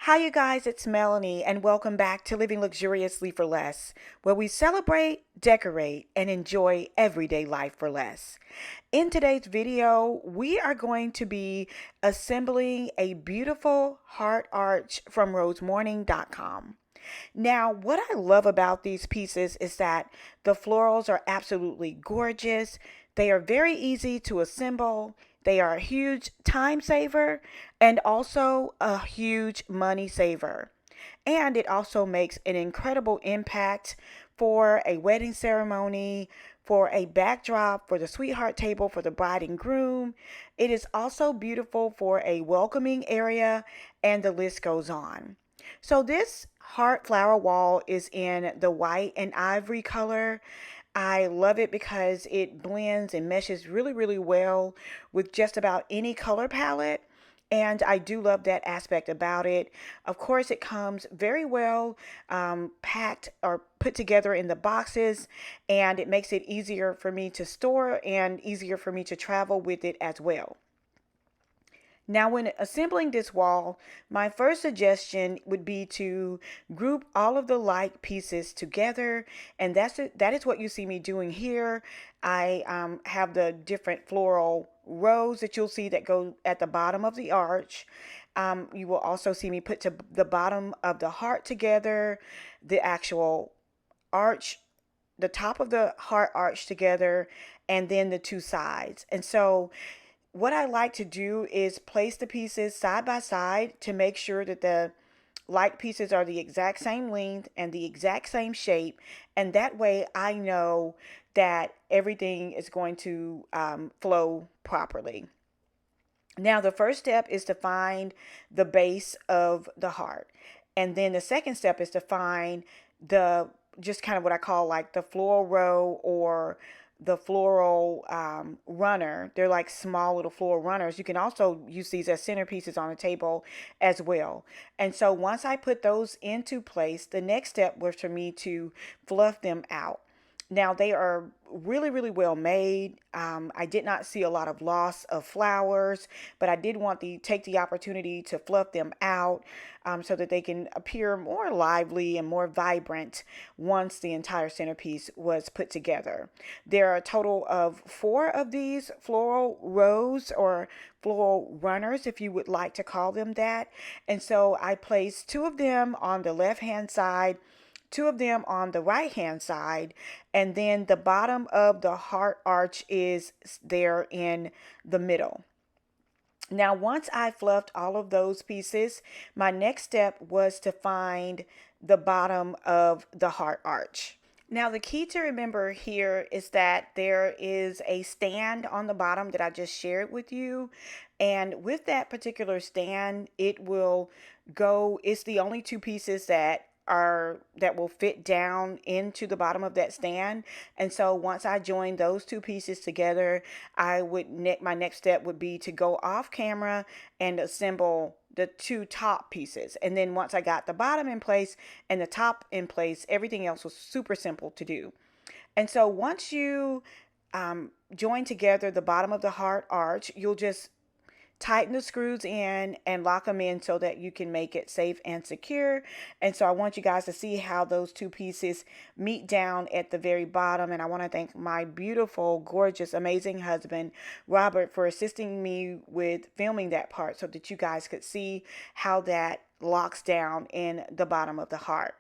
Hi, you guys, it's Melanie, and welcome back to Living Luxuriously for Less, where we celebrate, decorate, and enjoy everyday life for less. In today's video, we are going to be assembling a beautiful heart arch from rosemorning.com. Now, what I love about these pieces is that the florals are absolutely gorgeous. They are very easy to assemble. They are a huge time saver and also a huge money saver. And it also makes an incredible impact for a wedding ceremony, for a backdrop, for the sweetheart table, for the bride and groom. It is also beautiful for a welcoming area, and the list goes on. So this heart flower wall is in the white and ivory color. I love it because it blends and meshes really well with just about any color palette. And I do love that aspect about it. Of course, it comes very well packed or put together in the boxes, and it makes it easier for me to store and easier for me to travel with it as well. Now, when assembling this wall, my first suggestion would be to group all of the like pieces together, and that is what you see me doing here. I have the different floral rows that you'll see that go at the bottom of the arch. You will also see me put to the bottom of the heart together, the actual arch, the top of the heart arch together, and then the two sides. And so what I like to do is place the pieces side by side to make sure that the like pieces are the exact same length and the exact same shape. And that way I know that everything is going to flow properly. Now, the first step is to find the base of the heart. And then the second step is to find the just kind of what I call like the floral row or the floral runner. They're like small little floral runners. You can also use these as centerpieces on a table as well. And so once I put those into place, the next step was for me to fluff them out. Now they are really well made. I did not see a lot of loss of flowers, but I did want to take the opportunity to fluff them out so that they can appear more lively and more vibrant once the entire centerpiece was put together. There are a total of 4 of these floral rows or floral runners, if you would like to call them that. And so I placed 2 of them on the left hand side, 2 of them on the right hand side, and then the bottom of the heart arch is there in the middle. Now, once I fluffed all of those pieces, my next step was to find the bottom of the heart arch. Now, the key to remember here is that there is a stand on the bottom that I just shared with you. And with that particular stand, it will go, it's the only 2 pieces that will fit down into the bottom of that stand. And so once I join those 2 pieces together, my next step would be to go off camera and assemble the 2 top pieces. And then once I got the bottom in place and the top in place, everything else was super simple to do. And so once you join together the bottom of the heart arch, you'll just tighten the screws in and lock them in so that you can make it safe and secure. And so I want you guys to see how those 2 pieces meet down at the very bottom. And I want to thank my beautiful, gorgeous, amazing husband, Robert, for assisting me with filming that part so that you guys could see how that locks down in the bottom of the heart.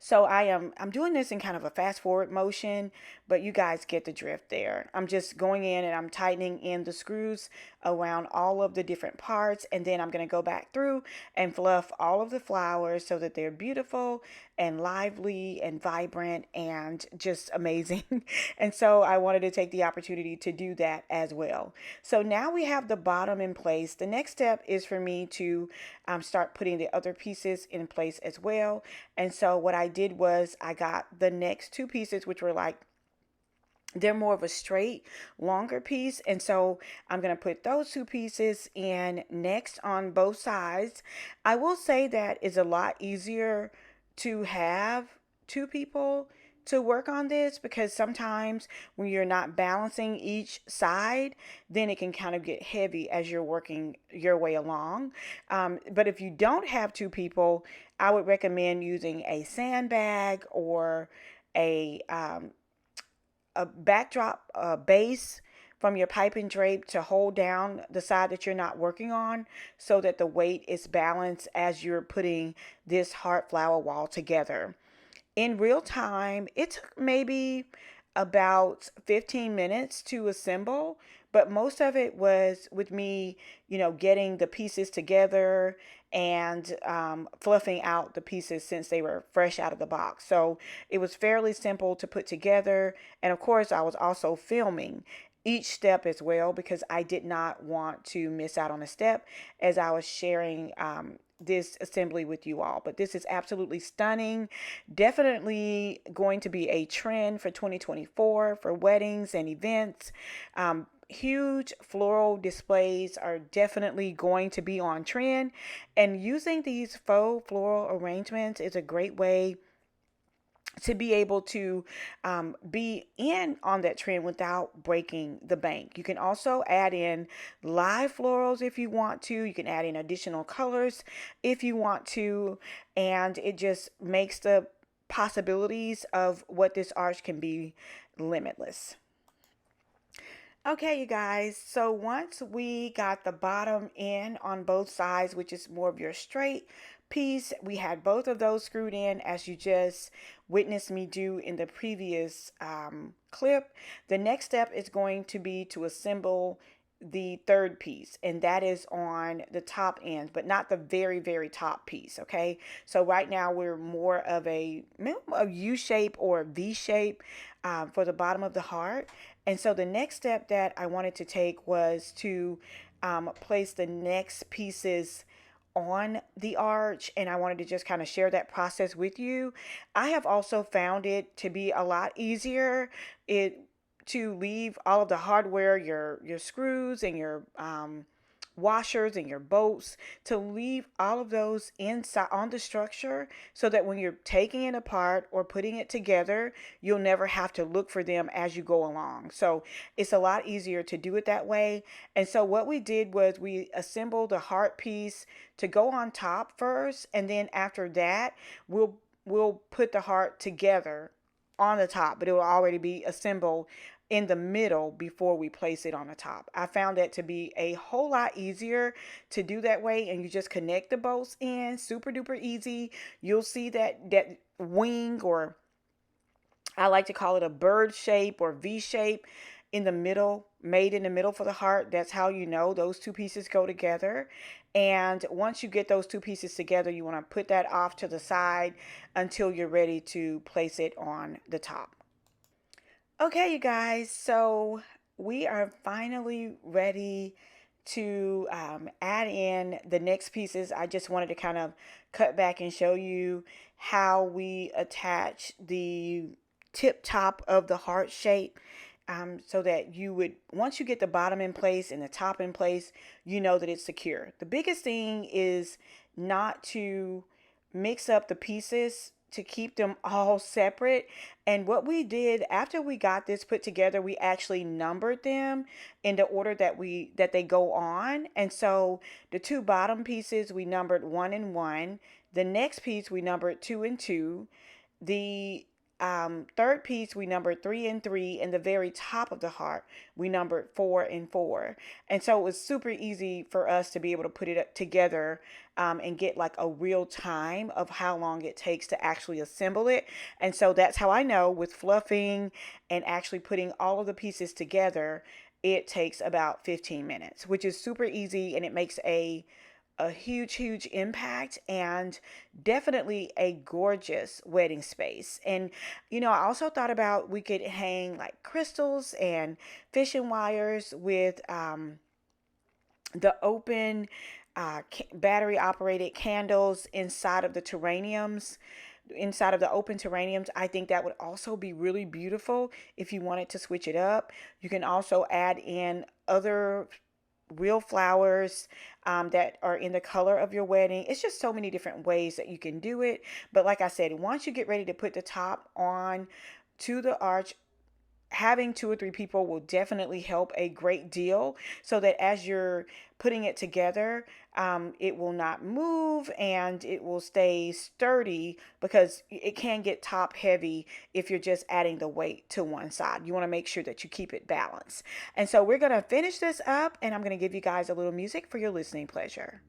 So I'm doing this in kind of a fast forward motion, but you guys get the drift there. I'm just going in and I'm tightening in the screws around all of the different parts, and then I'm going to go back through and fluff all of the flowers so that they're beautiful and lively and vibrant and just amazing. And so I wanted to take the opportunity to do that as well. So now we have the bottom in place. The next step is for me to start putting the other pieces in place as well. And so what I did was I got the next 2 pieces, which were like, they're more of a straight, longer piece. And so I'm going to put those 2 pieces in next on both sides. I will say that it's a lot easier to have 2 people to work on this, because sometimes when you're not balancing each side, then it can kind of get heavy as you're working your way along. But if you don't have two people, I would recommend using a sandbag or a um, a backdrop base from your pipe and drape to hold down the side that you're not working on, so that the weight is balanced as you're putting this heart flower wall together. In real time, it took maybe about 15 minutes to assemble, but most of it was with me, getting the pieces together and fluffing out the pieces since they were fresh out of the box. So it was fairly simple to put together. And of course, I was also filming each step as well, because I did not want to miss out on a step as I was sharing this assembly with you all. But this is absolutely stunning. Definitely going to be a trend for 2024 for weddings and events. Huge floral displays are definitely going to be on trend, and using these faux floral arrangements is a great way to be able to be in on that trend without breaking the bank. You can also add in live florals if you want to. You can add in additional colors if you want to, and it just makes the possibilities of what this arch can be limitless. Okay, you guys, so once we got the bottom in on both sides, which is more of your straight piece, we had both of those screwed in as you just witnessed me do in the previous clip. The next step is going to be to assemble the third piece, and that is on the top end, but not the very, very top piece. Okay, so right now we're more of a U shape or V shape for the bottom of the heart. And so the next step that I wanted to take was to place the next pieces on the arch, and I wanted to just kind of share that process with you. I have also found it to be a lot easier to leave all of the hardware, your screws and your washers and your bolts, to leave all of those inside on the structure, so that when you're taking it apart or putting it together, you'll never have to look for them as you go along. So it's a lot easier to do it that way. And so what we did was we assembled the heart piece to go on top first, and then after that we'll put the heart together on the top, but it will already be assembled in the middle before we place it on the top. I found that to be a whole lot easier to do that way, and you just connect the bolts in, super duper easy. You'll see that wing, or I like to call it a bird shape or V shape in the middle, made in the middle for the heart. That's how you know those two pieces go together. And once you get those two pieces together, you want to put that off to the side until you're ready to place it on the top. Okay, you guys, so we are finally ready to add in the next pieces. I just wanted to kind of cut back and show you how we attach the tip top of the heart shape, so that you would, once you get the bottom in place and the top in place, you know that it's secure. The biggest thing is not to mix up the pieces, to keep them all separate. And what we did after we got this put together, we actually numbered them in the order that they go on. And so the two bottom pieces we numbered 1 and 1. The next piece we numbered 2 and 2. The third piece we numbered 3 and 3, and the very top of the heart we numbered 4 and 4. And so it was super easy for us to be able to put it together and get like a real time of how long it takes to actually assemble it. And so that's how I know with fluffing and actually putting all of the pieces together, it takes about 15 minutes, which is super easy, and it makes a huge impact, and definitely a gorgeous wedding space. And I also thought about, we could hang like crystals and fishing wires with the open battery operated candles inside of the terrariums, inside of the open terrariums. I think that would also be really beautiful if you wanted to switch it up. You can also add in other real flowers that are in the color of your wedding. It's just so many different ways that you can do it. But like I said, once you get ready to put the top on, to the arch, having 2 or 3 people will definitely help a great deal, so that as you're putting it together, it will not move and it will stay sturdy, because it can get top heavy if you're just adding the weight to one side. You want to make sure that you keep it balanced. And so we're going to finish this up, and I'm going to give you guys a little music for your listening pleasure.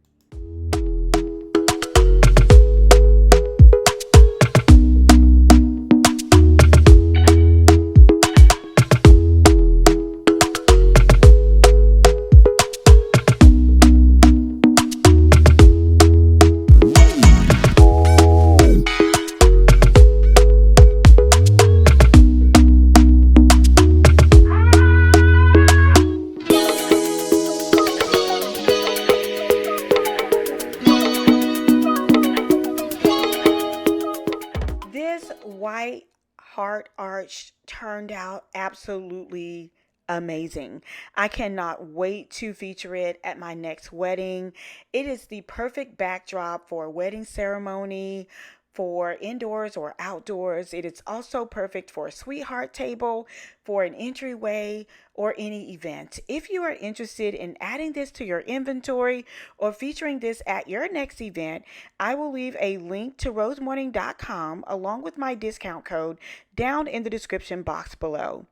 This white heart arch turned out absolutely amazing. I cannot wait to feature it at my next wedding. It is the perfect backdrop for a wedding ceremony, for indoors or outdoors. It is also perfect for a sweetheart table, for an entryway, or any event. If you are interested in adding this to your inventory or featuring this at your next event, I will leave a link to rosemorning.com along with my discount code down in the description box below.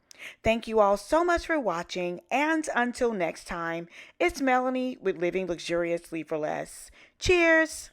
Thank you all so much for watching, and until next time, it's Melanie with Living Luxuriously for Less. Cheers!